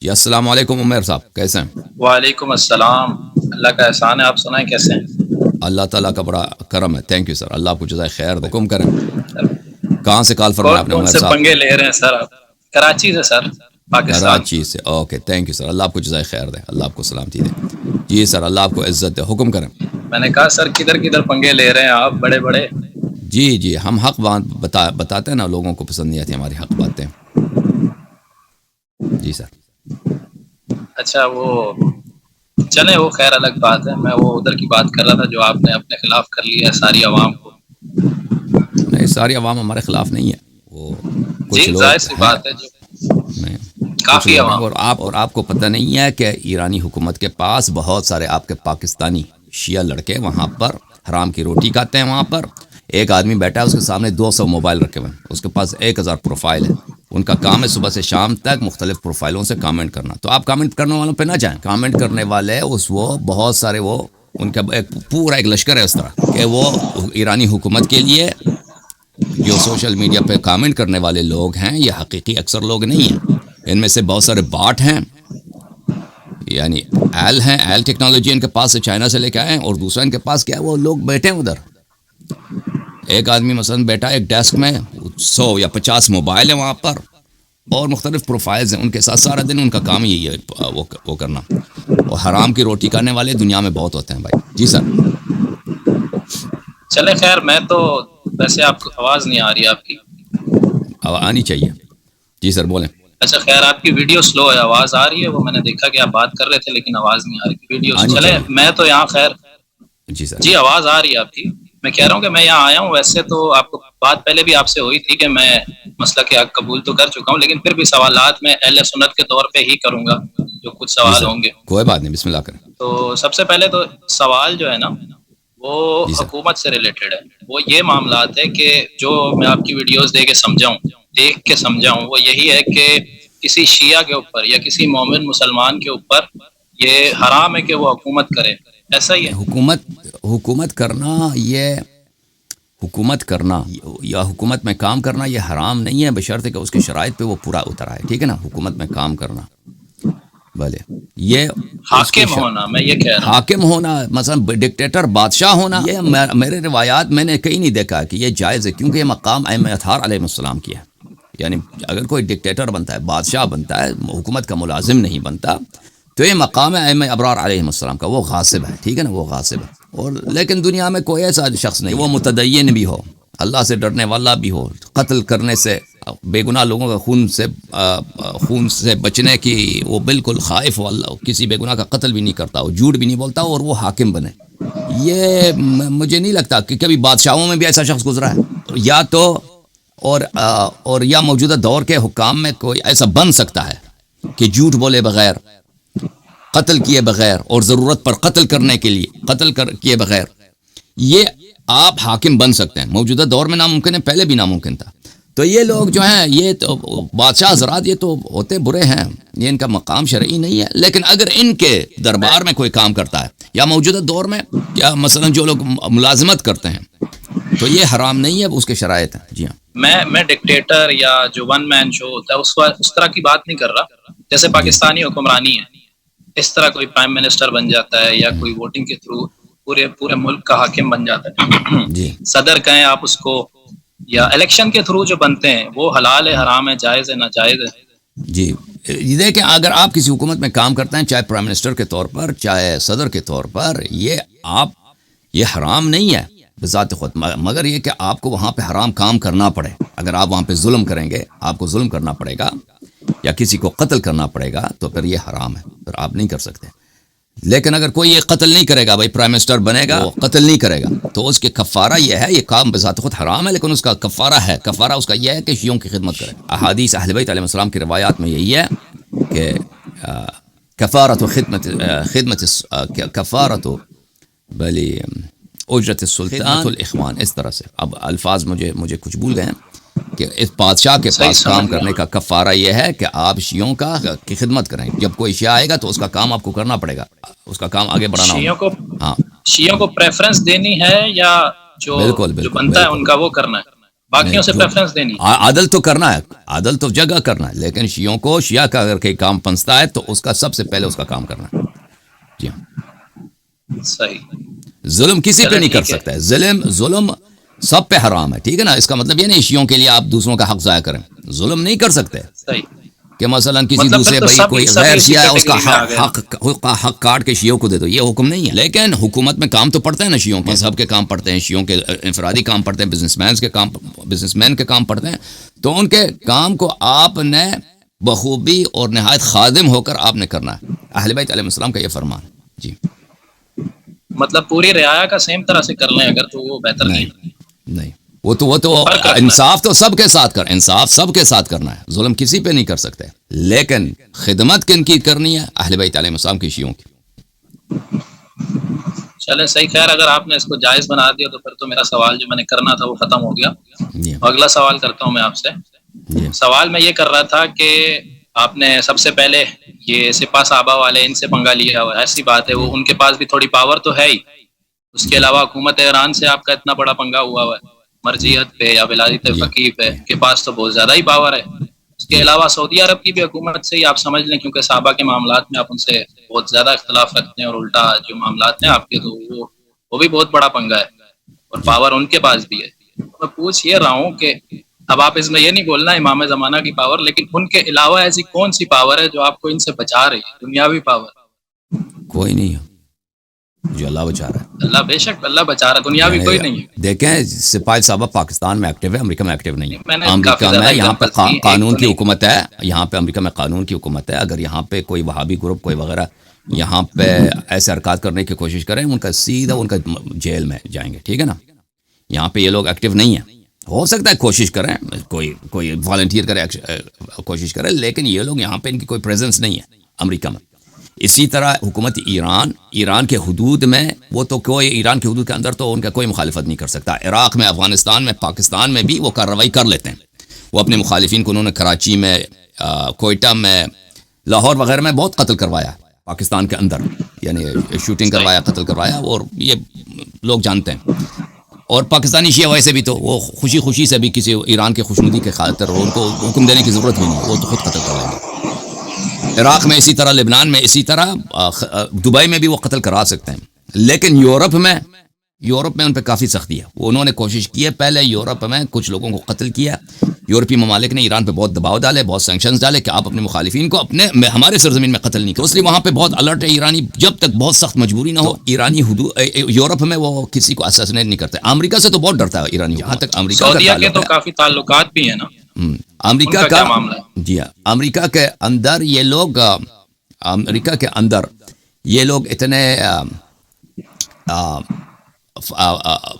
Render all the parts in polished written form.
جی السلام علیکم عمیر صاحب، کیسے ہیں؟ وعلیکم السلام. اللہ کا احسان ہے. آپ سنائیں کیسے ہیں؟ اللہ تعالیٰ کا بڑا کرم ہے. تھینک یو سر، اللہ آپ کو جزائے خیر دے. حکم کریں. کہاں سے کال فرمایا کون آپ نے کون عمیر سے صاحب؟ پنگے لے رہے ہیں سر آپ؟ کراچی سے سر، پاکستان. کراچی سے. Okay, thank you sir, Allah آپ کو جزائے خیر دے، اللہ آپ کو سلامتی دے. جی سر، اللہ آپ کو عزت دے. حکم کریں. میں نے کہا سر کدھر کدھر پنگے لے رہے ہیں آپ بڑے بڑے. جی ہم حق بات بتاتے ہیں نا، لوگوں کو پسند نہیں آتی ہماری حق باتیں. جی سر. اچھا وہ چلیں، وہ خیر الگ بات ہے. میں وہ ادھر کی بات کر رہا تھا جو آپ نے اپنے خلاف کر لیا ہے ساری عوام کو. نہیں، ساری عوام ہمارے خلاف نہیں ہے. وہ جی کچھ ظاہر لوگ سی ہیں. بات ہے جو نہیں، کچھ کافی لوگ ہیں. عوام. اور آپ کو پتہ نہیں ہے کہ ایرانی حکومت کے پاس بہت سارے آپ کے پاکستانی شیعہ لڑکے وہاں پر حرام کی روٹی کھاتے ہیں. وہاں پر ایک آدمی بیٹھا ہے، اس کے سامنے 200 موبائل رکھے ہوئے ہیں، اس کے پاس 1000 پروفائل ہے. ان کا کام ہے صبح سے شام تک مختلف پروفائلوں سے کامنٹ کرنا. تو آپ کامنٹ کرنے والوں پہ نہ جائیں. کامنٹ کرنے والے وہ بہت سارے، وہ ان کا پورا ایک لشکر ہے اس طرح کہ وہ ایرانی حکومت کے لیے جو سوشل میڈیا پہ کامنٹ کرنے والے لوگ ہیں، یہ حقیقی اکثر لوگ نہیں ہیں. ان میں سے بہت سارے باٹ ہیں، یعنی ایل ٹیکنالوجی ان کے پاس سے چائنا سے لے کے آئے ہیں. اور دوسرا ان کے پاس کیا ہے، وہ لوگ بیٹھے ہیں ادھر. ایک آدمی مثلا بیٹھا ایک ڈیسک میں، 100 یا 50 موبائل ہیں وہاں پر، اور مختلف پروفائلز ہیں. ان کے ساتھ سارا دن ان کا کام یہی ہے، وہ کرنا. اور حرام کی روٹی کھانے والے دنیا میں بہت ہوتے ہیں بھائی. جی سر. چلے خیر، میں تو ویسے آپ کو آواز نہیں آ رہی آپ کی. اب آنی چاہیے. جی سر بولیں. اچھا خیر، آپ کی ویڈیو سلو ہے، آواز آ رہی ہے. وہ میں نے دیکھا کہ آپ بات کر رہے تھے لیکن آواز نہیں آ رہی ویڈیو. آنی چلے چاہیے. میں تو یہاں خیر. جی سر. جی آواز آ رہی ہے آپ کی. میں کہہ رہا ہوں کہ میں یہاں آیا ہوں. ویسے تو آپ کو بات پہلے بھی آپ سے ہوئی تھی کہ میں مسئلہ کے حق قبول تو کر چکا ہوں، لیکن پھر بھی سوالات میں اہل سنت کے طور پہ ہی کروں گا جو کچھ جی سوال سر، ہوں گے. کوئی بات نہیں، بسم اللہ کریں. تو سب سے پہلے تو سوال جو ہے نا، وہ جی سر. حکومت سے ریلیٹڈ ہے. وہ یہ معاملات ہے کہ جو میں آپ کی ویڈیوز دیکھ کے سمجھاؤں، وہ یہی ہے کہ کسی شیعہ کے اوپر یا کسی مومن مسلمان کے اوپر یہ حرام ہے کہ وہ حکومت کرے. ایسا ہی ہے. حکومت کرنا یا حکومت میں کام کرنا یہ حرام نہیں ہے، بشرطے کہ اس کے شرائط پہ وہ پورا اتر آئے. ٹھیک ہے نا. حکومت میں کام کرنا بھلے یہ اس کے حاکم ہونا، میں یہ کہہ رہا ہوں. حاکم ہونا، مثلا ڈکٹیٹر بادشاہ ہونا، یہ میرے روایات میں نے کہیں نہیں دیکھا کہ یہ جائز ہے، کیونکہ یہ مقام ائمہ اطہار علیہ السلام کی ہے. یعنی اگر کوئی ڈکٹیٹر بنتا ہے، بادشاہ بنتا ہے، حکومت کا ملازم نہیں بنتا، تو یہ مقام ہے ائمہ ابرار علیہ السلام کا. وہ غاصب ہے. ٹھیک ہے نا، وہ غاصب ہے. اور لیکن دنیا میں کوئی ایسا شخص نہیں، وہ متدین بھی ہو، اللہ سے ڈرنے والا بھی ہو، قتل کرنے سے، بے گناہ لوگوں کا خون سے بچنے کی وہ بالکل خائف ہو، اللہ کسی بے گناہ کا قتل بھی نہیں کرتا، وہ جھوٹ بھی نہیں بولتا، اور وہ حاکم بنے. یہ مجھے نہیں لگتا کہ کبھی بادشاہوں میں بھی ایسا شخص گزرا ہے. یا تو اور یا موجودہ دور کے حکام میں کوئی ایسا بن سکتا ہے کہ جھوٹ بولے بغیر، قتل کیے بغیر، اور ضرورت پر قتل کرنے کے لیے کیے بغیر یہ آپ حاکم بن سکتے ہیں. موجودہ دور میں ناممکن ہے، پہلے بھی ناممکن تھا. تو یہ لوگ جو ہیں، یہ تو بادشاہ حضرات، یہ تو ہوتے برے ہیں، یہ ان کا مقام شرعی نہیں ہے. لیکن اگر ان کے دربار میں کوئی کام کرتا ہے، یا موجودہ دور میں کیا مثلا جو لوگ ملازمت کرتے ہیں، تو یہ حرام نہیں ہے، اس کے شرائط ہیں. جی ہاں. میں ڈکٹیٹر یا جو ون مین شو ہوتا ہے اس طرح کی بات نہیں کر رہا. جیسے جی پاکستانی حکمرانی ہے، اس طرح کوئی پرائم منسٹر بن جاتا ہے، یا کوئی ووٹنگ کے تھرو پورے ملک کا حاکم بن جاتا ہے. جی صدر کہیں آپ اس کو، یا الیکشن کے تھرو جو بنتے ہیں، وہ حلال ہے، حرام ہے، جائز ہے، ناجائز ہے. جی دیکھیں، اگر آپ کسی حکومت میں کام کرتے ہیں، چاہے پرائم منسٹر کے طور پر، چاہے صدر کے طور پر، یہ حرام نہیں ہے بذات خود، مگر یہ کہ آپ کو وہاں پہ حرام کام کرنا پڑے. اگر آپ وہاں پہ ظلم کریں گے، آپ کو ظلم کرنا پڑے گا یا کسی کو قتل کرنا پڑے گا، تو پھر یہ حرام ہے، پھر آپ نہیں کر سکتے. لیکن اگر کوئی یہ قتل نہیں کرے گا، بھائی پرائم منسٹر بنے گا، وہ قتل نہیں کرے گا، تو اس کے کفارہ یہ ہے، یہ کام بذات خود حرام ہے، لیکن اس کا کفارہ ہے. کفارہ اس کا یہ ہے کہ شیعوں کی خدمت کرے. احادیث اہل بیت علیہ السلام کی روایات میں یہی ہے کہ کفارت بلی اجرت السلطان الاخوان، اس طرح سے. اب الفاظ مجھے کچھ بھول گئے ہیں کہ اس بادشاہ کے پاس کام کرنے کا کفارہ یہ ہے کہ آپ شیعوں کی خدمت کریں. جب کوئی شیعہ آئے گا تو اس کا کام آپ کو کرنا پڑے گا، اس کا کام آگے بڑھانا ہوگا. ہاں، شیعوں کو پریفرنس دینی ہے، یا جو بالکل جو بالکل بنتا ہے بالکل ان کا وہ کرنا ہے. باقیوں سے پریفرنس دینی ہے. عدل تو کرنا ہے، عدل تو جگہ کرنا ہے، لیکن شیعوں کو شیعہ کا اگر کوئی کام پنستا ہے تو اس کا سب سے پہلے اس کا کام کرنا ہے. جی ہاں، صحیح. ظلم کسی پہ نہیں کر ٹھیک ہے. سکتا ہے، ظلم سب پہ حرام ہے، ٹھیک ہے نا. اس کا مطلب یہ نہیں شیعوں کے لیے آپ دوسروں کا حق ضائع کریں، ظلم نہیں کر سکتے صحیح. کہ مثلا کسی مطلب دوسرے پھر تو بھائی کوئی سبھی غیر اسی شیعہ ہے اس کا کیٹیگری میں آ گئے. حق کاٹ کے شیعوں کو دے دو، یہ حکم نہیں ہے. لیکن حکومت میں کام تو پڑتے ہیں نا شیعوں کے، مذہب کے کام پڑتے ہیں، شیعوں کے انفرادی کام پڑتے ہیں، بزنس مین کے کام پڑتے ہیں. تو ان کے کام کو آپ نے بخوبی اور نہایت خادم ہو کر آپ نے کرنا ہے. اہل بیت علیہ السلام کا یہ فرمان. جی مطلب پوری رعایا کا سیم طرح سے کر لیں اگر تو وہ بہتر نہیں. نہیں، وہ تو فرق رکھنا ہے. انصاف تو سب کے ساتھ انصاف سب کے ساتھ کرنا ہے، ظلم کسی پہ نہیں کر سکتے. لیکن خدمت کن کی کرنی ہے؟ اہل بیت علیہ السلام کی، شیعوں کی. چلیں صحیح. خیر اگر آپ نے اس کو جائز بنا دیا تو پھر تو میرا سوال جو میں نے کرنا تھا وہ ختم ہو گیا. جی اگلا سوال کرتا ہوں میں آپ سے. جی سوال میں یہ کر رہا تھا کہ آپ نے سب سے پہلے یہ سپاہ صحابہ والے ان سے پنگا لیا ہوا، ایسی بات ہے، وہ ان کے پاس بھی تھوڑی پاور تو ہے ہی. اس کے علاوہ حکومت ایران سے آپ کا اتنا بڑا پنگا ہوا ہے مرجعیت پہ یا ولایت فقیہ پہ، کے پاس تو بہت زیادہ ہی پاور ہے. اس کے علاوہ سعودی عرب کی بھی حکومت سے ہی آپ سمجھ لیں، کیونکہ صحابہ کے معاملات میں آپ ان سے بہت زیادہ اختلاف رکھتے ہیں، اور الٹا جو معاملات ہیں آپ کے تو وہ بھی بہت بڑا پنگا ہے، اور پاور ان کے پاس بھی ہے. میں پوچھ یہ رہا ہوں کہ اب آپ اس میں یہ نہیں بولنا امام زمانہ کی پاور، لیکن ان کے علاوہ ایسی کون سی پاور ہے جو آپ کو ان سے بچا رہی ہے؟ دنیاوی پاور کوئی نہیں ہے جو اللہ بچا رہا ہے. اللہ بے شک اللہ بچا رہا ہے، دنیاوی کوئی نہیں ہے. دیکھیں سپاہی صاحبہ پاکستان میں ایکٹیو ہے، امریکہ میں ایکٹیو نہیں میں ہے. نے کافی امریکہ زیادہ میں یہاں پہ examples دی، ایک قانون تو کی نہیں. حکومت ہے، یہاں پہ امریکہ میں قانون کی حکومت ہے. اگر یہاں پہ کوئی وہابی گروپ کوئی وغیرہ یہاں پہ ایسے حرکات کرنے کی کوشش کریں، ان کا سیدھا ان کا جیل میں جائیں گے، ٹھیک ہے نا. یہاں پہ یہ لوگ ایکٹیو نہیں ہیں. ہو سکتا ہے کوشش کریں، کوئی والنٹیئر کرے کوشش کرے، لیکن یہ لوگ یہاں پہ ان کی کوئی پریزنس نہیں ہے امریکہ میں. اسی طرح حکومت ایران کے حدود میں، وہ تو کوئی ایران کے حدود کے اندر تو ان کا کوئی مخالفت نہیں کر سکتا. عراق میں، افغانستان میں، پاکستان میں بھی وہ کارروائی کر لیتے ہیں. وہ اپنے مخالفین کو انہوں نے کراچی میں، کوئٹہ میں، لاہور وغیرہ میں بہت قتل کروایا پاکستان کے اندر، یعنی شوٹنگ کروایا، قتل کروایا، اور یہ لوگ جانتے ہیں. اور پاکستانی شیعہ ویسے بھی تو وہ خوشی سے بھی کسی ایران کے خوشنودی کے خاطر ان کو حکم دینے کی ضرورت بھی نہیں، وہ تو خود قتل کر لیں گے. عراق میں اسی طرح، لبنان میں اسی طرح، دبئی میں بھی وہ قتل کرا سکتے ہیں. لیکن یورپ میں ان پہ کافی سختی ہے. وہ انہوں نے کوشش کی ہے، پہلے یورپ میں کچھ لوگوں کو قتل کیا. یورپی ممالک نے ایران پہ بہت دباؤ ڈالے، بہت سینکشنز ڈالے کہ آپ اپنے مخالفین کو ہمارے سرزمین میں قتل نہیں کرو. اس لیے وہاں پہ بہت الرٹ ہے ایرانی، جب تک بہت سخت مجبوری نہ ہو. ایرانی یورپ میں وہ کسی کو اساسینیٹ نہیں کرتے. امریکہ سے تو بہت ڈرتا ہے ایرانی. جہاں تک امریکہ کا سعودیہ کے تعلق تو ہے، کافی تعلقات بھی ہیں نا امریکہ ان کا کا کیا معاملہ ہے؟ جی ہاں، امریکہ کے اندر یہ لوگ، امریکہ کے اندر یہ لوگ اتنے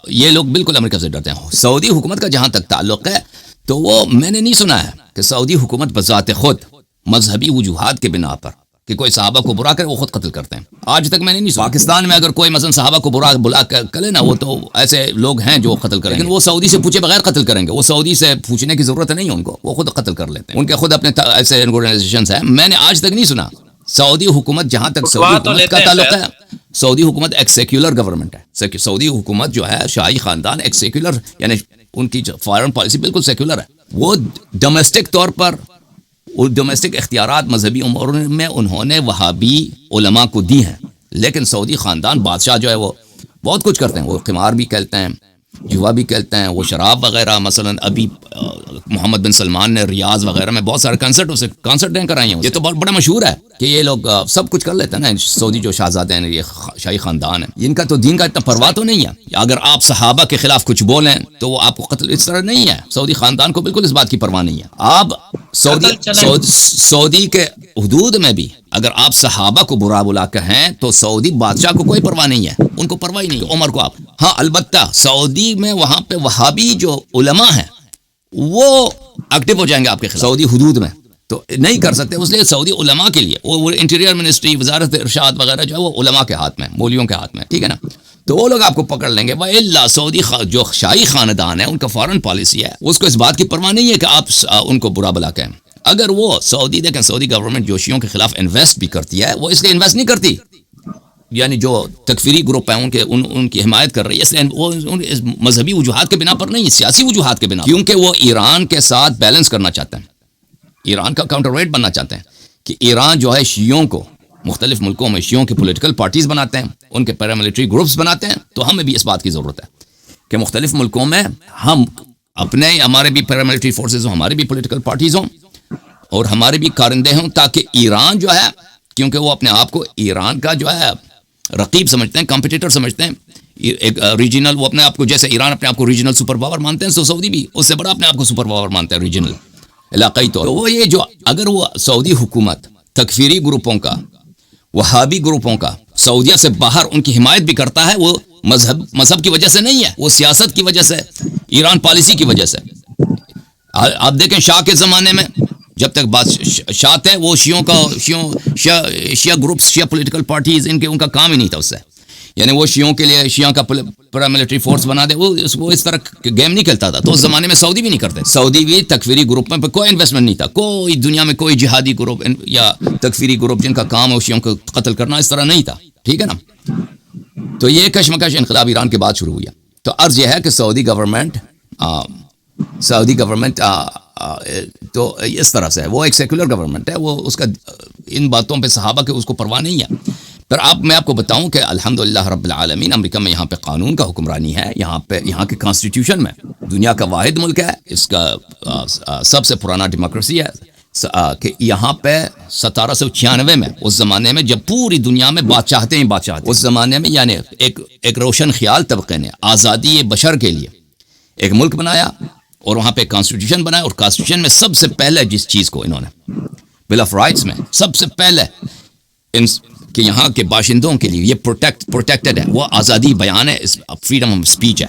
یہ لوگ بالکل امریکہ سے ڈرتے ہیں. سعودی حکومت کا جہاں تک تعلق ہے تو وہ میں نے نہیں سنا ہے کہ سعودی حکومت بذات خود مذہبی وجوہات کے بنا پر کہ کوئی صحابہ کو برا کرے وہ خود قتل کرتے ہیں. آج تک میں نے نہیں سنا. پاکستان میں اگر کوئی مثلا صحابہ کو برا بلا کرے نا، وہ تو ایسے لوگ ہیں جو قتل کریں گے، لیکن وہ سعودی سے پوچھے بغیر قتل کریں گے. وہ سعودی سے پوچھنے کی ضرورت نہیں ہے ان کو، وہ خود قتل کر لیتے ہیں. ان کے خود اپنے ایسے آرگنائزیشنز ہیں. میں نے آج تک نہیں سنا. سعودی حکومت، جہاں تک سعودی حکومت کا تعلق ہے، سعودی حکومت ایک سیکولر گورنمنٹ ہے. سعودی حکومت جو ہے، شاہی خاندان ایک سیکولر، یعنی ان کی فارن پالیسی بالکل سیکولر ہے. وہ ڈومیسٹک طور پر، ڈومیسٹک اختیارات مذہبی امور میں انہوں نے وہابی علماء کو دی ہیں. لیکن سعودی خاندان، بادشاہ جو ہے وہ بہت کچھ کرتے ہیں. وہ قمار بھی کھیلتے ہیں، جوا بھی کھیلتے ہیں، وہ شراب وغیرہ. مثلا ابھی محمد بن سلمان نے ریاض وغیرہ میں بہت سارے کنسرٹیں کرائی ہیں. یہ تو بہت بڑا مشہور ہے کہ یہ لوگ سب کچھ کر لیتے ہیں نا. سعودی جو شہزادے ہیں، یہ شاہی خاندان ہے، ان کا تو دین کا اتنا پرواہ تو نہیں ہے. اگر آپ صحابہ کے خلاف کچھ بولیں تو وہ آپ کو قتل، اس طرح نہیں ہے. سعودی خاندان کو بالکل اس بات کی پرواہ نہیں ہے. آپ سعودی کے حدود میں بھی اگر آپ صحابہ کو برا بلا کہیں تو سعودی بادشاہ کو کوئی پرواہ نہیں ہے، ان کو پرواہ ہی نہیں ہے. عمر کو آپ، ہاں البتہ سعودی میں وہاں پہ وہابی جو علماء ہیں وہ ایکٹیو ہو جائیں گے آپ کے خلاف. سعودی حدود میں تو نہیں کر سکتے. اس لیے سعودی علماء کے لیے وہ انٹیریئر منسٹری، وزارت ارشاد وغیرہ جو ہے وہ علماء کے ہاتھ میں، مولویوں کے ہاتھ میں، ٹھیک ہے نا. تو وہ لوگ آپ کو پکڑ لیں گے. وَإِلَّا سعودی جو شاہی خاندان ہے، ان کا فارن پالیسی ہے، اس کو اس بات کی پرواہ نہیں ہے کہ آپ ان کو برا بلا کہیں. اگر وہ سعودی، دیکھیں سعودی گورنمنٹ جو شیعوں کے خلاف انویسٹ بھی کرتی ہے، وہ اس لیے انویسٹ نہیں کرتی یعنی جو تکفیری گروپ ہیں ان کی حمایت کر رہی ہے، اس لیے وہ اس مذہبی وجوہات کے بنا پر نہیں، سیاسی وجوہات کے بنا، کیونکہ وہ ایران کے ساتھ بیلنس کرنا چاہتے ہیں، ایران کا کاؤنٹر ویٹ بننا چاہتے ہیں کہ ایران جو ہے شیعوں کو مختلف ملکوں میں شیعوں کی پولیٹیکل پارٹیز بناتے ہیں، ان کے پیراملٹری گروپس بناتے ہیں. تو ہمیں بھی اس بات کی ضرورت ہے کہ مختلف ملکوں میں ہم اپنے ہمارے بھی پیراملٹری فورسز ہوں، ہمارے بھی پولیٹیکل پارٹیز ہوں اور ہمارے بھی کارندے ہوں، تاکہ ایران جو ہے، کیونکہ وہ اپنے آپ کو ایران کا جو ہے رقیب سمجھتے ہیں، کمپٹیٹر سمجھتے ہیں، ایک ریجنل، وہ اپنے آپ کو جیسے ایران اپنے آپ کو ریجنل سپر پاور مانتے ہیں، تو سعودی بھی اس سے بڑا اپنے آپ کو سپر پاور مانتا ہے ریجنل علاقائی طور. تو وہ یہ جو اگر وہ سعودی حکومت تکفیری گروپوں کا، وہابی گروپوں کا سعودیہ سے باہر ان کی حمایت بھی کرتا ہے، وہ مذہب کی وجہ سے نہیں ہے، وہ سیاست کی وجہ سے، ایران پالیسی کی وجہ سے. آپ دیکھیں شاہ کے زمانے میں جب تک بات شاہ تھے، وہ شیعہ گروپس، شیعہ پولیٹیکل پارٹیز، ان کا کام ہی نہیں تھا اس سے، یعنی وہ شیعوں کے لیے شیعہ کا پیراملٹری فورس بنا دے، وہ اس طرح گیم نہیں کھیلتا تھا. تو اس زمانے میں سعودی بھی نہیں کرتے، سعودی بھی تکفیری گروپ میں کوئی انویسٹمنٹ نہیں تھا، کوئی دنیا میں کوئی جہادی گروپ یا تکفیری گروپ جن کا کام ہے شیعوں کو قتل کرنا، اس طرح نہیں تھا. ٹھیک ہے نا. تو یہ کشمکش انقلاب ایران کے بعد شروع ہوئی ہے. تو عرض یہ ہے کہ سعودی گورنمنٹ تو اس طرح سے ہے، وہ ایک سیکولر گورنمنٹ ہے، وہ اس کا ان باتوں پہ صحابہ کے اس کو پرواہ نہیں ہے. پر میں آپ کو بتاؤں کہ الحمدللہ رب العالمین، امریکہ میں یہاں پہ قانون کا حکمرانی ہے، یہاں کے کانسٹیٹیوشن میں دنیا کا واحد ملک ہے، اس کا سب سے پرانا ڈیموکریسی ہے، کہ یہاں پہ 1796 میں، اس زمانے میں جب پوری دنیا میں بادشاہتے ہیں، اس زمانے میں یعنی ایک روشن خیال طبقے نے آزادی بشر کے لیے ایک ملک بنایا اور وہاں پہ کانسٹیٹیوشن بنایا. اور کانسٹیٹیوشن میں سب سے پہلے جس چیز کو انہوں نے بل آف رائٹس میں سب سے پہلے کہ یہاں کے باشندوں کے لیے یہ پروٹیکٹڈ ہے، وہ آزادی بیان ہے، فریڈم آف اسپیچ ہے.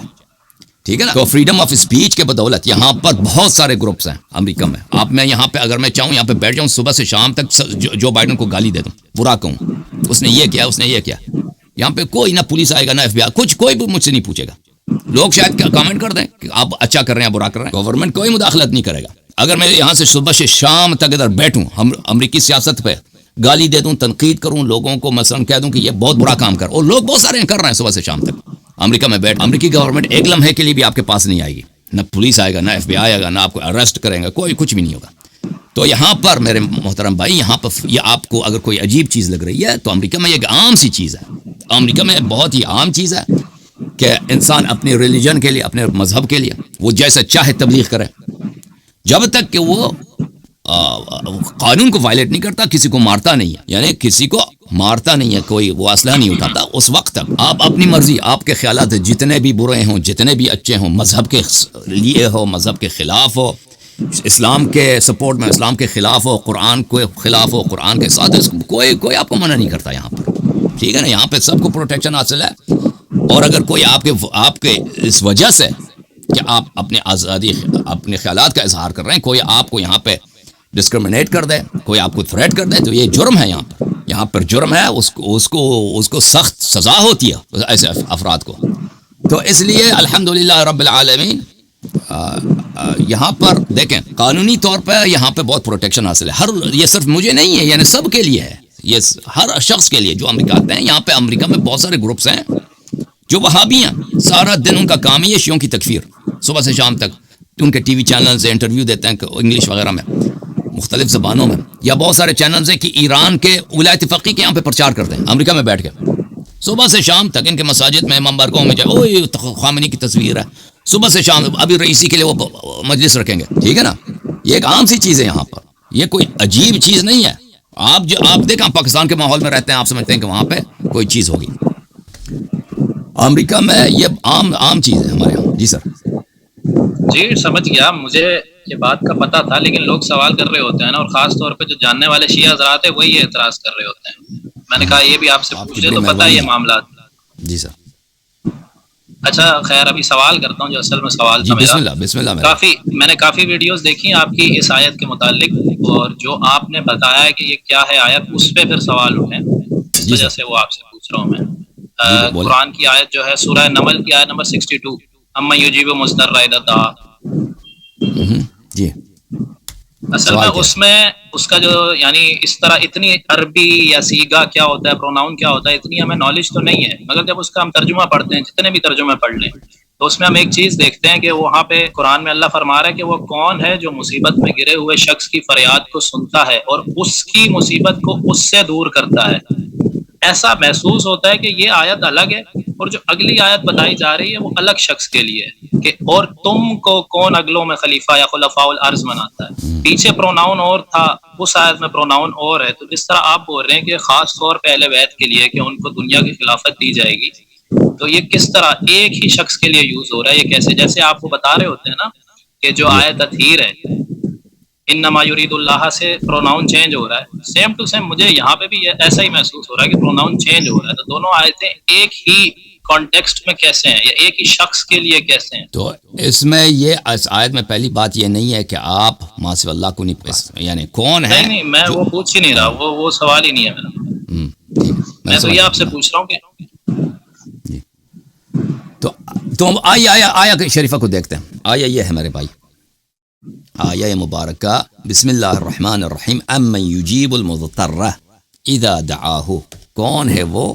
ٹھیک ہے نا. تو فریڈم آف اسپیچ کے بدولت یہاں پر بہت سارے گروپس ہیں امریکہ میں. میں یہاں پہ اگر میں چاہوں یہاں پہ بیٹھ جاؤں صبح سے شام تک جو بائیڈن کو گالی دے دوں، برا کہوں، اس نے یہ کیا، اس نے یہ کیا، یہاں پہ کوئی نہ پولیس آئے گا، نہ FBI، کچھ کوئی بھی مجھ سے نہیں پوچھے گا. لوگ شاید کامنٹ کر دیں کہ آپ اچھا کر رہے ہیں، برا کر رہے ہیں، گورنمنٹ کوئی مداخلت نہیں کرے گا. اگر میں یہاں سے صبح سے شام تک ادھر بیٹھوں، امریکی سیاست پہ گالی دے دوں، تنقید کروں، لوگوں کو مثلا کہہ دوں کہ یہ بہت برا کام کر، اور لوگ بہت سارے کر رہے ہیں صبح سے شام تک امریکہ میں بیٹھ، امریکی گورنمنٹ ایک لمحے کے لیے بھی آپ کے پاس نہیں آئے گی، نہ پولیس آئے گا، نہ FBI آئے گا، نہ آپ کو اریسٹ کریں گا، کوئی کچھ بھی نہیں ہوگا. تو یہاں پر میرے محترم بھائی، یہاں پر یہ آپ کو اگر کوئی عجیب چیز لگ رہی ہے، تو امریکہ میں ایک عام سی چیز ہے، امریکہ میں بہت ہی عام چیز ہے کہ انسان اپنی ریلیجن کے لیے، اپنے مذہب کے لیے وہ جیسے چاہے تبلیغ کرے، جب تک کہ وہ قانون کو وائلیٹ نہیں کرتا، کسی کو مارتا نہیں ہے، یعنی کسی کو مارتا نہیں ہے، کوئی وہ اسلحہ نہیں اٹھاتا، اس وقت تک آپ اپنی مرضی، آپ کے خیالات جتنے بھی برے ہوں، جتنے بھی اچھے ہوں، مذہب کے لیے ہو، مذہب کے خلاف ہو، اسلام کے سپورٹ میں اسلام کے خلاف ہو، قرآن کے خلاف ہو، قرآن کے ساتھ، کوئی آپ کو منع نہیں کرتا یہاں پر. ٹھیک ہے نا. یہاں پہ سب کو پروٹیکشن حاصل ہے. اور اگر کوئی آپ کے اس وجہ سے کہ آپ اپنے آزادی، اپنے خیالات کا اظہار کر رہے ہیں، کوئی آپ کو یہاں پہ ڈسکرمنیٹ کر دے، کوئی آپ کو تھریٹ کر دے، تو یہ جرم ہے. یہاں پر جرم ہے، اس کو سخت سزا ہوتی ہے ایسے افراد کو. تو اس لیے الحمدللہ رب العالمین یہاں پر دیکھیں قانونی طور پہ یہاں پہ بہت پروٹیکشن حاصل ہے. یہ صرف مجھے نہیں ہے، یعنی سب کے لیے ہے، یہ ہر شخص کے لیے جو امریکہ آتے ہیں. یہاں پہ امریکہ میں بہت سارے گروپس ہیں جو وہابی ہیں، سارا دن ان کا کام ہی ہے شیعوں کی تکفیر، صبح سے شام تک. ان کے ٹی وی چینل سے انٹرویو دیتے ہیں انگلش وغیرہ میں، مختلف زبانوں میں، یا بہت سارے چینلز ہیں کہ ایران کے ولایت فقیہ کے یہاں پہ پرچار کرتے ہیں امریکہ میں بیٹھ کے صبح سے شام تک. ان کے مساجد میں، ممبرگاہوں میں جائے، اوہ خامنی کی تصویر ہے، صبح سے شام. ابھی رئیسی کے لیے وہ مجلس رکھیں گے. ٹھیک ہے نا. یہ ایک عام سی چیز ہے یہاں پر، یہ کوئی عجیب چیز نہیں ہے. آپ دیکھیں، پاکستان کے ماحول میں رہتے ہیں، آپ سمجھتے ہیں کہ وہاں پہ کوئی چیز ہوگی. امریکہ میں یہ عام چیز ہے ہمارے یہاں. جی سر. جی سمجھ گیا، مجھے یہ بات کا پتہ تھا، لیکن لوگ سوال کر رہے ہوتے ہیں نا، اور خاص طور پہ جو جاننے والے شیعہ حضرات ہیں وہی اعتراض کر رہے ہوتے ہیں. میں نے کہا یہ بھی آپ سے پوچھ لیں تو پتہ ہے یہ معاملات. جی سر. اچھا خیر، ابھی سوال کرتا ہوں جو اصل میں سوال تھا میرا. بسم اللہ. میں نے کافی ویڈیوز دیکھی آپ کی اس آیت کے متعلق، اور جو آپ نے بتایا کہ یہ کیا ہے آیت، اس پہ پھر سوال اٹھے، اس وجہ سے وہ آپ سے پوچھ رہا ہوں میں. قرآن کی آیت جو ہے سورہ نمل کی آیت نمبر 62، اما یجیب مضطر اذا دعا. جی اصل میں اس میں اس کا جو یعنی اس طرح اتنی عربی یا سیگا کیا ہوتا ہے، پروناؤن کیا ہوتا ہے، اتنی ہمیں نالج تو نہیں ہے، مگر جب اس کا ہم ترجمہ پڑھتے ہیں، جتنے بھی ترجمے پڑھ لیں، تو اس میں ہم ایک چیز دیکھتے ہیں کہ وہاں پہ قرآن میں اللہ فرما رہا ہے کہ وہ کون ہے جو مصیبت میں گرے ہوئے شخص کی فریاد کو سنتا ہے اور اس کی مصیبت کو اس سے دور کرتا ہے۔ ایسا محسوس ہوتا ہے کہ یہ آیت الگ ہے اور جو اگلی آیت بتائی جا رہی ہے وہ الگ شخص کے لیے ہے کہ اور تم کو کون اگلوں میں خلیفہ یا خلفاء الارض بناتا ہے۔ پیچھے پروناؤن اور تھا، اس آیت میں پروناؤن اور ہے۔ تو جس طرح آپ بول رہے ہیں کہ خاص طور پہ اہل بیت کے لیے کہ ان کو دنیا کی خلافت دی جائے گی، تو یہ کس طرح ایک ہی شخص کے لیے یوز ہو رہا ہے؟ یہ کیسے؟ جیسے آپ کو بتا رہے ہوتے ہیں نا کہ جو آیت تطہیر ہے، انما یرید اللہ سے پروناؤن چینج ہو رہا ہے، سیم ٹو سیم مجھے یہاں پہ بھی ایسا ہی محسوس ہو رہا ہے کہ پروناؤن چینج ہو رہا ہے۔ تو دونوں آیتیں ایک ہی کانٹیکسٹ میں کیسے ہیں یا ایک ہی شخص کے لیے کیسے ہیں؟ تو اس میں یہ اس آیت میں پہلی بات یہ نہیں ہے کہ آپ ماں سے اللہ کو نہیں، یعنی کون ہے؟ نہیں میں وہ پوچھ ہی نہیں رہا، وہ سوال ہی نہیں ہے میرا۔ میں تو یہ آپ سے پوچھ رہا ہوں کہ تو ہم آیا شریفہ کو دیکھتے ہیں۔ آیا یہ ہے میرے بھائی، آیا مبارکہ، بسم اللہ الرحمن الرحیم، امن یجیب المضطر اذا دعاہ، کون ہے وہ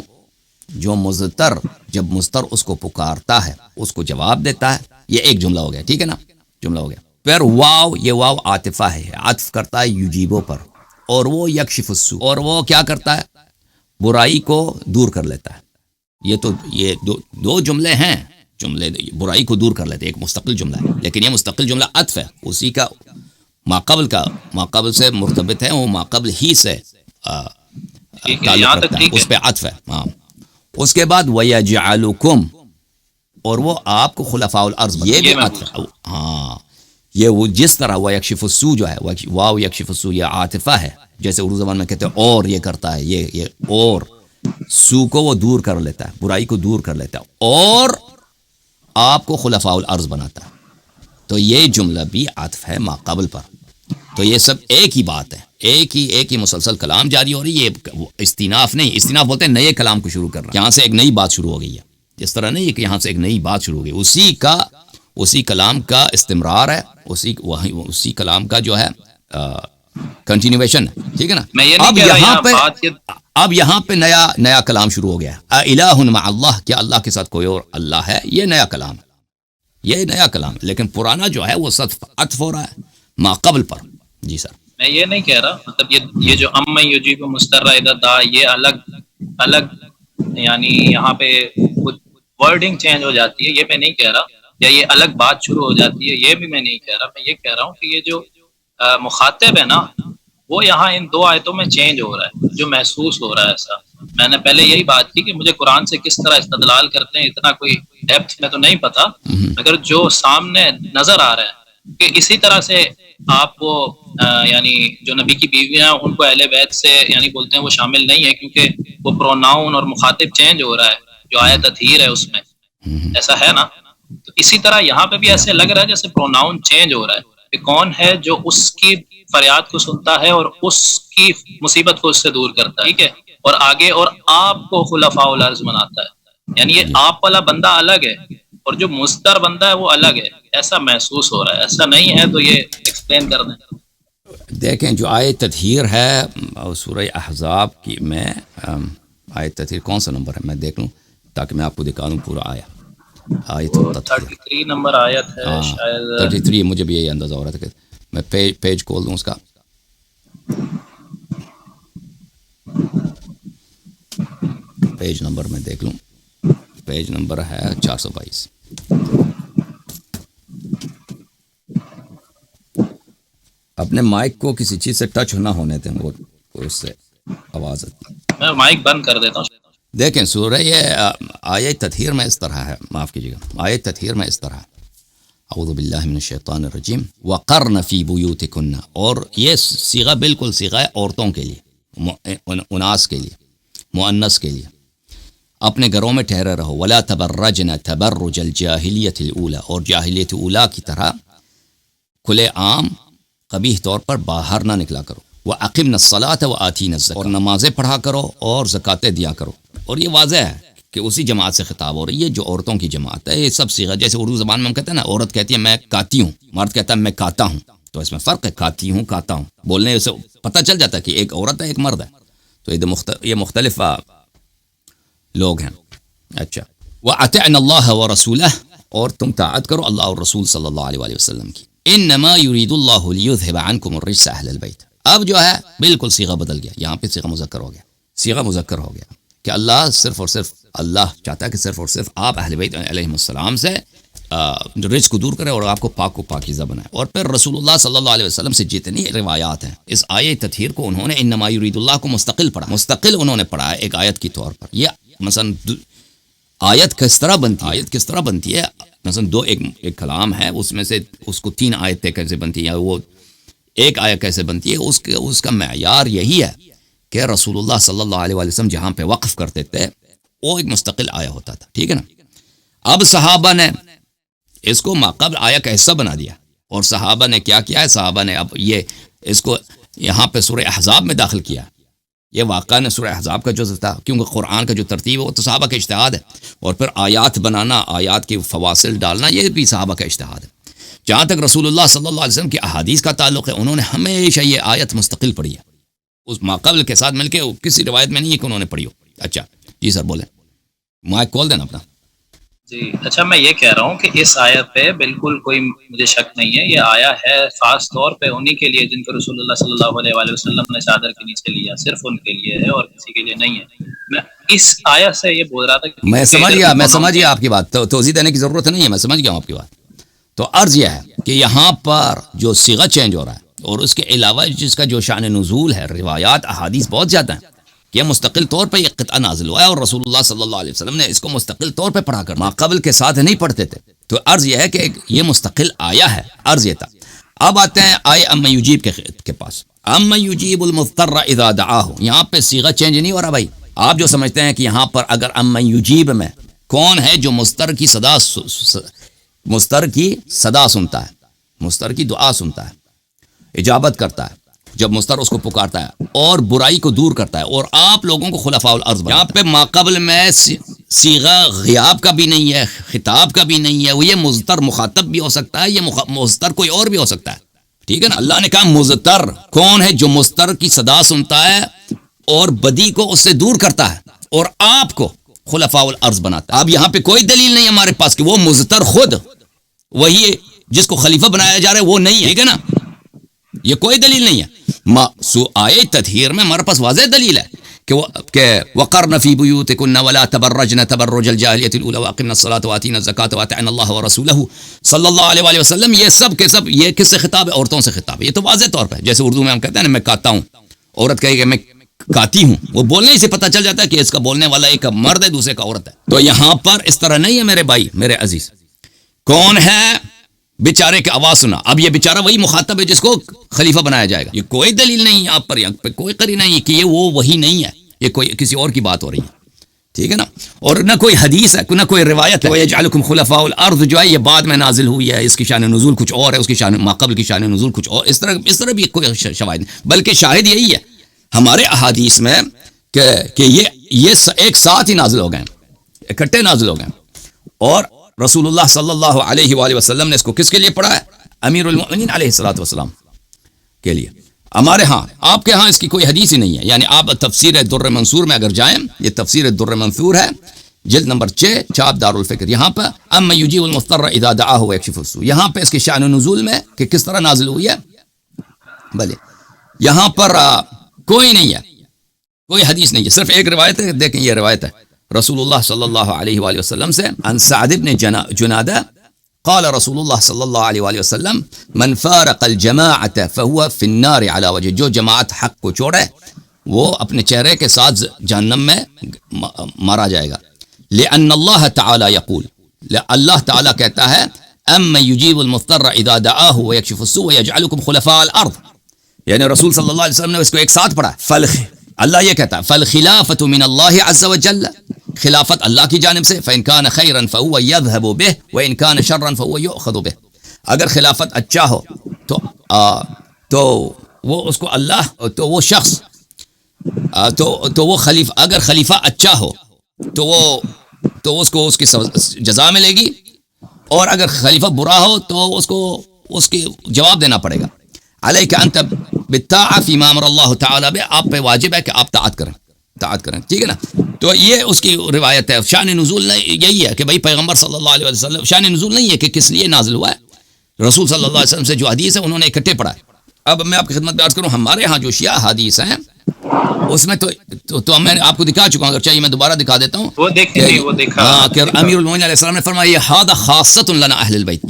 جو مضطر جب مضطر اس کو پکارتا ہے اس کو جواب دیتا ہے۔ یہ ایک جملہ ہو گیا، ٹھیک ہے نا، جملہ ہو گیا۔ پھر واو، یہ واو عاطفہ ہے، عطف کرتا ہے یجیبوں پر، اور وہ یکشف السوء، اور وہ کیا کرتا ہے؟ برائی کو دور کر لیتا ہے۔ یہ دو جملے ہیں، جملے برائی کو دور کر لیتے، ایک مستقل جملہ ہے، لیکن یہ مستقل جملہ عطف ہے، اسی کا ماقبل سے مرتبط ہے، وہ ماقبل ہی سے تعلق رکھتا ہے، اس پہ عطف ہے۔ ہاں، اس کے بعد وَيَجْعَلُكُمْ، اور وہ آپ کو خلفاء الارض، یہ بھی عطف ہے۔ ہاں، یہ وہ جس طرح وَيَكْشِفُ السُّوء جو ہے، واو یکشف السوء، یہ عاطفہ ہے، جیسے اردو زبان میں کہتے ہیں اور یہ کرتا ہے، یہ اور سو کو وہ دور کر لیتا ہے، برائی کو دور کر لیتا ہے، اور آپ کو خلفاء الارض بناتا ہے۔ تو یہ جملہ بھی عطف ہے ماقبل پر۔ تو یہ سب ایک ہی بات ہے، ایک ہی مسلسل کلام جاری ہو رہی ہے۔ یہ استیناف نہیں، استیناف بولتے ہیں نئے کلام کو شروع کرنا، یہاں سے ایک نئی بات شروع ہو گئی ہے، اس طرح نہیں ہے کہ یہاں سے ایک نئی بات شروع ہو گئی، اسی کلام کا استمرار ہے، اسی کلام کا جو ہے کنٹینیویشن ہے، ٹھیک ہے نا۔ اب یہاں پہ نیا کلام شروع ہو گیا ہے، الہ مع اللہ، کیا اللہ کے ساتھ کوئی اور اللہ ہے؟ یہ نیا کلام ہے، یہ نیا کلام ہے، لیکن پرانا جو ہے وہ عطف ہو رہا ہے ماقبل پر۔ جی سر، میں یہ نہیں کہہ رہا، مطلب یہ جو ام یجیب مستر اذا دعا، یہ الگ یعنی یہاں پہ ورڈنگ چینج ہو جاتی ہے، یہ میں نہیں کہہ رہا، یا یہ الگ بات شروع ہو جاتی ہے، یہ بھی میں نہیں کہہ رہا۔ میں یہ کہہ رہا ہوں کہ یہ جو مخاطب ہے نا، وہ یہاں ان دو آیتوں میں چینج ہو رہا ہے، جو محسوس ہو رہا ہے ایسا۔ میں نے پہلے یہی بات کی کہ مجھے قرآن سے کس طرح استدلال کرتے ہیں اتنا کوئی ڈیپتھ میں تو نہیں پتا، مگر جو سامنے نظر آ رہا ہے کہ اسی طرح سے آپ کو یعنی جو نبی کی بیویاں ان کو اہل بیت سے یعنی بولتے ہیں وہ شامل نہیں ہے، کیونکہ وہ پروناؤن اور مخاطب چینج ہو رہا ہے، جو آیت تطہیر ہے اس میں، ایسا ہے نا۔ تو اسی طرح یہاں پہ بھی ایسے لگ رہا ہے جیسے پروناؤن چینج ہو رہا ہے کہ کون ہے جو اس کی فریاد کو سنتا ہے اور اس کی مصیبت کو اس سے دور کرتا ہے، ٹھیک ہے، اور آگے اور آپ کو خلفاء الارض بناتا ہے، یعنی یہ آپ والا بندہ الگ ہے اور جو مستر بندہ ہے وہ الگ ہے، ایسا محسوس ہو رہا ہے۔ ایسا نہیں ہے تو یہ ایکسپلین کر دیں۔ دیکھیں جو آیت تطہیر ہے سورہ احزاب کی میں، آیت تطہیر کون سا نمبر ہے میں دیکھ لوں تاکہ میں آپ کو دکھا دوں پورا آیت تطہیر۔ 33 نمبر آیت ہے شاید، 33، مجھے بھی یہی اندازہ ہو رہا تھا کہ میں پیج کھول دوں اس کا۔ پیج نمبر میں دیکھ لوں، پیج نمبر ہے 422۔ اپنے مائک کو کسی چیز سے ٹچ نہ ہونے دیں، وہ اس سے آواز آتی۔ میں مائک بند کر دیتا ہوں۔ دیکھیں سورہ آیت تطہیر میں اس طرح ہے، معاف کیجیے گا، آیت تطہیر میں اس طرح ہے، اعوذ باللہ من الشیطان الرجیم، وقرن فی بیوتکن، اور یہ صیغہ بالکل صیغہ ہے عورتوں کے لیے، اناس کے لیے، مؤنث کے لیے، اپنے گھروں میں ٹھہرے رہو، ولا تبرجن تبرج الجاہلیت الاولی، اور جاہلیت اولی کی طرح کھلے عام قبیح طور پر باہر نہ نکلا کرو، وَأَقِمْنَ الصَّلَاةَ وَآتِينَ الزَّكَاةَ، اور نمازیں پڑھا کرو اور زکاتیں دیا کرو۔ اور یہ واضح ہے کہ اسی جماعت سے خطاب ہو رہی ہے جو عورتوں کی جماعت ہے۔ یہ سب صیغہ، جیسے اردو زبان میں ہم کہتے ہیں نا، عورت کہتی ہے میں کاتی ہوں، مرد کہتا ہے میں کاتا ہوں، تو اس میں فرق ہے، کھاتی ہوں کھاتا ہوں، بولنے سے پتہ چل جاتا ہے کہ ایک عورت ہے ایک مرد ہے، تو یہ مختلف لوگ ہیں. اچھا، وَأَطِعْنَ اللَّهَ وَرَسُولَهُ، اور تم طاعت کرو اللہ اور رسول صلی اللہ علیہ وآلہ وسلم کی. انما یرید اللہ لیذھب عنکم الرجس اہل البیت. اب جو ہے بالکل صیغہ بدل گیا، یہاں پہ صیغہ مذکر ہو گیا، صیغہ مذکر ہو گیا کہ اللہ صرف اور صرف اللہ چاہتا ہے کہ صرف اور صرف آپ اہل بیت علیہ السلام سے رجس کو دور کرے اور آپ کو پاک و پاکیزہ بنائے. اور پھر رسول اللہ صلی اللہ علیہ وسلم سے جتنی روایات ہیں اس آیت تطہیر کو انہوں نے انما یرید اللہ کو مستقل پڑھا، مستقل انہوں نے پڑھا ہے ایک آیت کی طور پر. یہ مثلا آیت کس طرح بنتی ہے، مثلا ایک کلام ہے، اس میں سے اس کو 3 آیتیں کیسے بنتی ہیں، یا وہ ایک آیت کیسے بنتی ہے، اس کا معیار یہی ہے کہ رسول اللہ صلی اللہ علیہ وسلم جہاں پہ وقف کرتے تھے وہ ایک مستقل آیا ہوتا تھا. ٹھیک ہے نا. اب صحابہ نے اس کو ماقبل آیا کا حصہ بنا دیا، اور صحابہ نے کیا کیا ہے، صحابہ نے اب اس کو یہاں پہ سورہ احزاب میں داخل کیا. یہ واقعہ نے سورہ احزاب کا جزء تھا، کیونکہ قرآن کا جو ترتیب ہے وہ تو صحابہ کا اجتہاد ہے، اور پھر آیات بنانا، آیات کے فواصل ڈالنا، یہ بھی صحابہ کا اجتہاد ہے. جہاں تک رسول اللہ صلی اللہ علیہ وسلم کی احادیث کا تعلق ہے، انہوں نے ہمیشہ یہ آیت مستقل پڑھی ہے، اس ماقبل کے ساتھ مل کے. کسی روایت میں نہیں ہے کہ انہوں نے پڑھی ہو. اچھا جی سر بولیں، مائک کھول دینا اپنا. جی اچھا، میں یہ کہہ رہا ہوں کہ اس آیت پہ بالکل کوئی مجھے شک نہیں ہے، یہ آیا ہے خاص طور پہ انہی کے لیے جن کو رسول اللہ صلی اللہ علیہ وآلہ وسلم نے چادر کے نیچے لیا، صرف ان کے لیے ہے اور کسی کے لیے نہیں ہے. میں اس آیت سے یہ بول رہا تھا کہ میں سمجھ گیا آپ کی بات، توضیح دینے کی ضرورت نہیں ہے، میں سمجھ گیا ہوں آپ کی بات. تو عرض یہ ہے کہ یہاں پر جو صیغہ چینج ہو رہا ہے، اور اس کے علاوہ جس کا جو شان نزول ہے، روایات احادیث بہت زیادہ ہیں کہ مستقل طور پہ یہ قطعہ نازل ہوا ہے، اور رسول اللہ صلی اللہ علیہ وسلم نے اس کو مستقل طور پہ پڑھا کر ماقبل کے ساتھ نہیں پڑھتے تھے. تو عرض یہ ہے کہ یہ مستقل آیا ہے. عرض یہ تھا. اب آتے ہیں آئے اما یجیب کے پاس. اما یجیب المضطر اذا دعاہ، یہاں پہ صیغہ چینج نہیں ہو رہا بھائی. آپ جو سمجھتے ہیں کہ یہاں پر اگر اما یجیب میں کون ہے جو مضطر کی صدا سنتا ہے، مضطر کی دعا سنتا ہے، اجابت کرتا ہے جب مضطر اس کو پکارتا ہے، اور برائی کو دور کرتا ہے، اور آپ لوگوں کو خلفاء الارض بناتا ہے. یہاں پہ ماقبل میں صیغہ غیاب کا بھی نہیں ہے، خطاب کا بھی نہیں ہے. وہ یہ مضطر مخاطب بھی ہو سکتا ہے، یہ مضطر کوئی اور بھی ہو سکتا ہے. ٹھیک ہے نا. اللہ نے کہا مضطر کون ہے جو مضطر کی صدا سنتا ہے اور بدی کو اس سے دور کرتا ہے، اور آپ کو خلفاء الارض بناتا ہے. اب یہاں پہ کوئی دلیل نہیں ہمارے پاس کہ وہ مضطر خود وہی جس کو خلیفہ بنایا جا رہا ہے وہ نہیں ہے. ٹھیک ہے نا. یہ کوئی دلیل نہیں ہے. آیت تطہیر میں ہمارے پاس واضح دلیل ہے کہ وقرن فی بیوتکن ولا تبرجن تبرج الجاہلیۃ الاولی واقمن الصلاۃ واتین الزکاۃ واطعن اللہ ورسولہ صلی اللہ علیہ وآلہ وسلم. یہ سب کے سب یہ کس سے خطاب ہے؟ عورتوں سے خطاب ہے. یہ تو واضح طور پہ، جیسے اردو میں ہم کہتے ہیں نا میں کاتا ہوں، عورت کہے کہ میں کاتی ہوں، وہ بولنے ہی سے پتہ چل جاتا ہے کہ اس کا بولنے والا ایک مرد ہے دوسرے کا عورت ہے. تو یہاں پر اس طرح نہیں ہے میرے بھائی میرے عزیز. کون ہے بیچارے کی آواز سنا؟ اب یہ بیچارہ وہی مخاطب ہے جس کو خلیفہ بنایا جائے گا. یہ کوئی دلیل نہیں یہاں پر، یہاں پہ کوئی قرینہ نہیں کہ یہ وہی نہیں ہے، یہ کوئی کسی اور کی بات ہو رہی ہے. ٹھیک ہے نا. اور نہ کوئی حدیث ہے نہ کوئی روایت ہے. وَيَجْعَلُكُمْ خُلَفَاءَ الْأَرْضِ جو ہے یہ بعد میں نازل ہوئی ہے، اس کی شان نزول کچھ اور ہے، اس کی شان ماقبل کی شان نزول کچھ اور. اس طرح بھی کوئی شواہد نہیں، بلکہ شاہد یہی ہے ہمارے احادیث میں کہ یہ ایک ساتھ ہی نازل ہو گئے، اکٹھے نازل ہو گئے. اور رسول اللہ صلی اللہ علیہ وآلہ وسلم نے اس کو کس کے لیے پڑھا ہے؟ امیر المؤمنین علیہ الصلوۃ والسلام کے لیے. ہمارے ہاں، آپ کے ہاں اس کی کوئی حدیث ہی نہیں ہے. یعنی آپ تفسیر در منصور میں اگر جائیں، یہ تفسیر در منصور ہے، جلد نمبر 6، چھاپ دارالفکر. یہاں پر اما یجیب المضطر اذا دعاہ ویکشف السوء، یہاں پہ اس کی شان نزول میں کہ کس طرح نازل ہوئی ہے، بھلے یہاں پر کوئی نہیں ہے، کوئی حدیث نہیں ہے، صرف ایک روایت ہے. دیکھیں یہ روایت ہے رسول اللہ صلی اللہ علیہ وآلہ وسلم سے، عن سعد بن جنادہ قال رسول اللہ صلی اللہ علیہ وآلہ وسلم من فارق الجماعت فهو في النار على وجه، جو جماعت حق کو چھوڑے وہ اپنے چہرے کے ساتھ جہنم میں مارا جائے گا. لأن اللہ تعالی یقول، اللہ تعالی کہتا ہے اما یجیب المضطر اذا دعاہ ویکشف السوء ویجعلکم خلفاء الارض. یعنی رسول صلی اللہ علیہ وسلم نے اس کو ایک ساتھ پڑھا. اللہ یہ کہتا ہے فالخلافۃ من اللہ عز وجل، خلافت اللہ کی جانب سے. فإن كان خيرا فهو يذهب به وإن كان شرا فهو يؤخذ به. اگر خلافت اچھا ہو تو وہ اس کو اللہ، تو وہ شخص تو وہ خلیفہ، اگر خلیفہ اچھا ہو تو اس کو اس کی جزا ملے گی، اور اگر خلیفہ برا ہو تو اس کو اس کی جواب دینا پڑے گا. علیک انت بالطاعۃ فیما امر اللہ تعالی بہ، آپ پہ واجب ہے کہ آپ طاعت کریں، ٹھیک ہے نا. تو یہ اس کی روایت ہے. شان نزول یہی ہے کہ بھائی پیغمبر صلی اللہ علیہ وسلم، شان نزول نہیں ہے کہ کس لیے نازل ہوا ہے، رسول صلی اللہ علیہ وسلم سے جو حدیث ہے انہوں نے اکٹھے پڑھا ہے. اب میں آپ کی خدمت میں عرض کروں، ہمارے ہاں جو شیعہ حدیث ہیں اس میں تو میں آپ کو دکھا چکا ہوں، اگر چاہیے میں دوبارہ دکھا دیتا ہوں. وہ دیکھیں نہیں، وہ دیکھا. ہاں کہ امیر المومنین علیہ السلام نے فرمایا یہ ھذا خاصۃ لنا اہل البیت،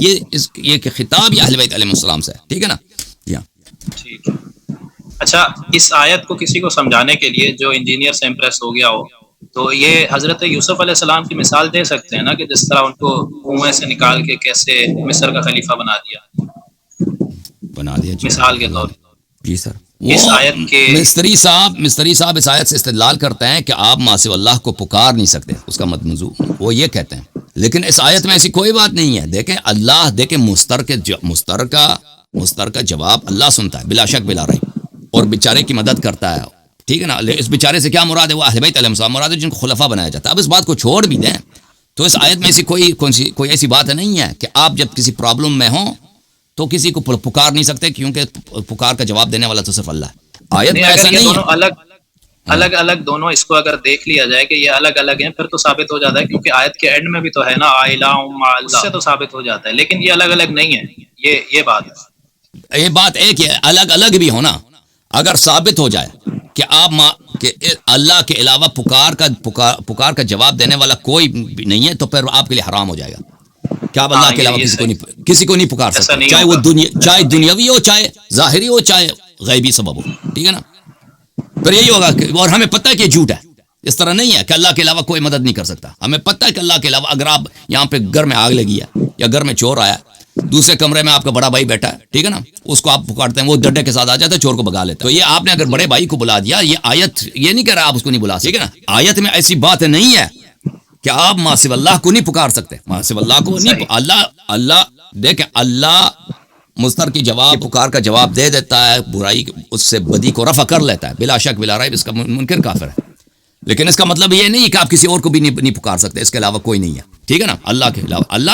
یہ کہ خطاب یہ اہل بیت علیہ السلام سے ہے. ٹھیک ہے نا. ٹھیک ہے. اچھا، اس آیت کو کسی کو سمجھانے کے لیے جو انجینئر سے امپریس ہو گیا ہو، تو یہ حضرت یوسف علیہ السلام کی مثال دے سکتے ہیں نا، کہ جس طرح ان کو کنویں سے نکال کے کیسے مصر کا خلیفہ بنا دیا مثال کے طور پر. جی سر. اس آیت کے مستری صاحب اس آیت سے استدلال کرتے ہیں کہ آپ ما سوی اللہ کو پکار نہیں سکتے، اس کا موضوع وہ یہ کہتے ہیں. لیکن اس آیت میں ایسی کوئی بات نہیں ہے. دیکھیں مستر کا جواب اللہ سنتا ہے بلا شک بلا ریب، اور بیچارے کی مدد کرتا ہے. ٹھیک ہے نا. اس بیچارے سے کیا مراد ہے؟ وہ اہل بیت علیہ السلام مراد ہے، جن کو خلفاء بنایا جاتا ہے. اب اس بات کو چھوڑ بھی دیں تو اس آیت میں ایسی کوئی ایسی بات نہیں ہے کہ آپ جب کسی پرابلم میں ہوں تو کسی کو پکار نہیں سکتے، کیونکہ پکار کا جواب دینے والا تو صرف اللہ ہے. آیت میں ایسا نہیں ہے. الگ دونوں اس کو اگر دیکھ لیا جائے کہ یہ الگ الگ ہیں، پھر تو ثابت ہو جاتا ہے، کیونکہ آیت کے اینڈ میں بھی تو ہے نا الہ مع اللہ، اس سے تو ثابت ہو جاتا ہے. لیکن یہ الگ الگ نہیں ہے، یہ بات ہے. یہ بات ایک ہے، الگ بھی ہونا. اگر ثابت ہو جائے کہ کہ اللہ کے علاوہ پکار کا جواب دینے والا کوئی بھی نہیں ہے، تو پھر آپ کے لیے حرام ہو جائے گا کہ آپ اللہ کے علاوہ کسی کو نہیں پکار سکتے، چاہے وہ چاہے دنیاوی ہو، چاہے ظاہری ہو، چاہے غیبی سبب ہو. ٹھیک ہے نا. پھر یہی ہوگا اور ہمیں پتہ ہے کہ جھوٹ ہے. اس طرح نہیں ہے کہ اللہ کے علاوہ کوئی مدد نہیں کر سکتا. ہمیں پتہ ہے کہ اللہ کے علاوہ، اگر آپ یہاں پہ گھر میں آگ لگی ہے یا گھر میں چور آیا، دوسرے کمرے میں آپ کا بڑا بھائی بیٹھا ہے، ٹھیک ہے نا، اس کو آپ پکارتے ہیں، وہ ڈنڈے کے ساتھ آ جاتا ہے، چور کو بھگا لیتا ہے. تو یہ آپ نے اگر بڑے بھائی کو بلا دیا، یہ آیت یہ نہیں کہہ رہا آپ اس کو نہیں بلا سکتے. ٹھیک ہے نا. آیت میں ایسی بات نہیں ہے کہ آپ ما سوی اللہ کو نہیں پکار سکتے، ما سوی اللہ کو نہیں. اللہ دیکھیں، اللہ مستر کی پکار کا جواب دے دیتا ہے، برائی اس سے بدی کو رفع کر لیتا ہے بلا شک بلا ریب. اس کا منکر کافر ہے. لیکن اس کا مطلب یہ نہیں کہ آپ کسی اور کو بھی نہیں پکار سکتے، اس کے علاوہ کوئی نہیں ہے. ٹھیک ہے نا. اللہ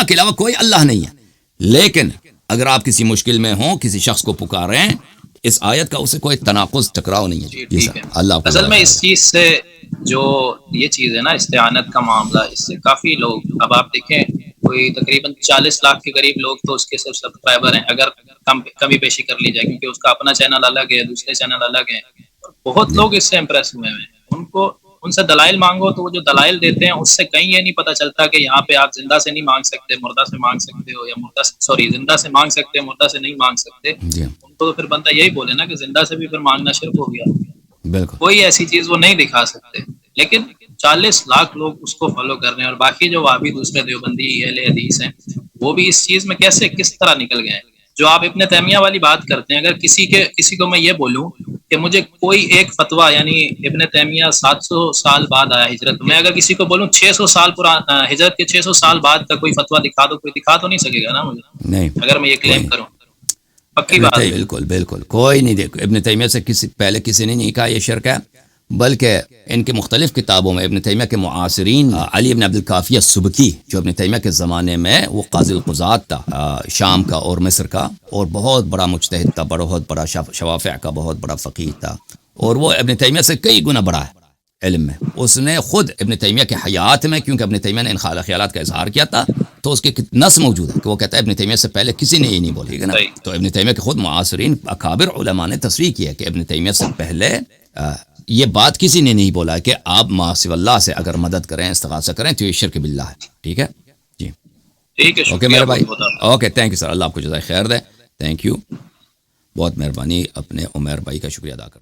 کے علاوہ کوئی اللہ نہیں ہے. لیکن اگر آپ کسی مشکل میں ہوں، کسی شخص کو پکاریں، اس آیت کا اسے کوئی تناقض ٹکراؤ نہیں ہے. جی سر. اللہ اصل میں اس چیز سے جو یہ چیز ہے نا، استعانت کا معاملہ، اس سے کافی لوگ، اب آپ دیکھیں کوئی تقریباً 40 لاکھ کے قریب لوگ تو اس کے صرف سبسکرائبر ہیں، اگر کمی بیشی کر لی جائے، کیونکہ اس کا اپنا چینل الگ ہے، دوسرے چینل الگ ہیں. بہت لوگ اس سے امپریس ہوئے ہیں. ان سے دلائل مانگو تو وہ جو دلائل دیتے ہیں اس سے کہیں یہ نہیں پتہ چلتا کہ یہاں پہ آپ زندہ سے نہیں مانگ سکتے، مردہ سے مانگ سکتے ہو، یا زندہ سے مانگ سکتے، مردہ سے نہیں مانگ سکتے. ان کو تو پھر بندہ یہی بولے نا کہ زندہ سے بھی پھر مانگنا شرک ہو گیا. بالکل. کوئی ایسی چیز وہ نہیں دکھا سکتے. لیکن 40 لاکھ لوگ اس کو فالو کر رہے ہیں، اور باقی جو وہابی دوسرے دیوبندی اہل حدیث ہیں، وہ بھی اس چیز میں کس طرح نکل گئے ہیں. جو آپ ابن تیمیہ والی بات کرتے ہیں، اگر کسی کو میں یہ بولوں کہ مجھے کوئی ایک فتویٰ، یعنی ابن تیمیہ 700 سال بعد آیا ہجرت، میں اگر کسی کو بولوں 600 سال ہجرت کے 600 سال بعد کا کوئی فتویٰ دکھا دو، کوئی دکھا تو نہیں سکے گا نا مجھے. نہیں. اگر میں یہ کلیم کروں، پکی بات ہے. بالکل کوئی نہیں. دیکھو، ابن تیمیہ سے پہلے کسی نے نہیں کہا یہ شرک ہے، بلکہ ان کے مختلف کتابوں میں ابن تیمیہ کے معاصرین علی بن عبد الکافی السبکی، جو ابن تیمیہ کے زمانے میں وہ قاضی القضات تھا شام کا اور مصر کا، اور بہت بڑا مجتہد تھا، بہت بڑا شوافع کا بہت بڑا فقیہ تھا، اور وہ ابن تیمیہ سے کئی گنا بڑا ہے علم میں. اس نے خود ابن تیمیہ کے حیات میں، کیونکہ ابن تیمیہ نے ان خیالات کا اظہار کیا تھا، تو اس کے نص موجود ہے کہ وہ کہتا ہے ابن تیمیہ سے پہلے کسی نے یہ نہیں بولی ہے نا. تو ابن تیمیہ کے خود معاصرین اکابر علماء نے تصریح کی ہے کہ ابن تیمیہ سے پہلے یہ بات کسی نے نہیں بولا کہ آپ ما سوی اللہ سے اگر مدد کریں، استغاثہ کریں تو یہ شرک باللہ ہے. ٹھیک ہے جی. ٹھیک ہے. اوکے میرے بھائی. Okay, thank you sir. Allah آپ کو جزائے خیر دے. Thank you. بہت مہربانی. اپنے عمیر بھائی کا شکریہ ادا کرتا ہوں.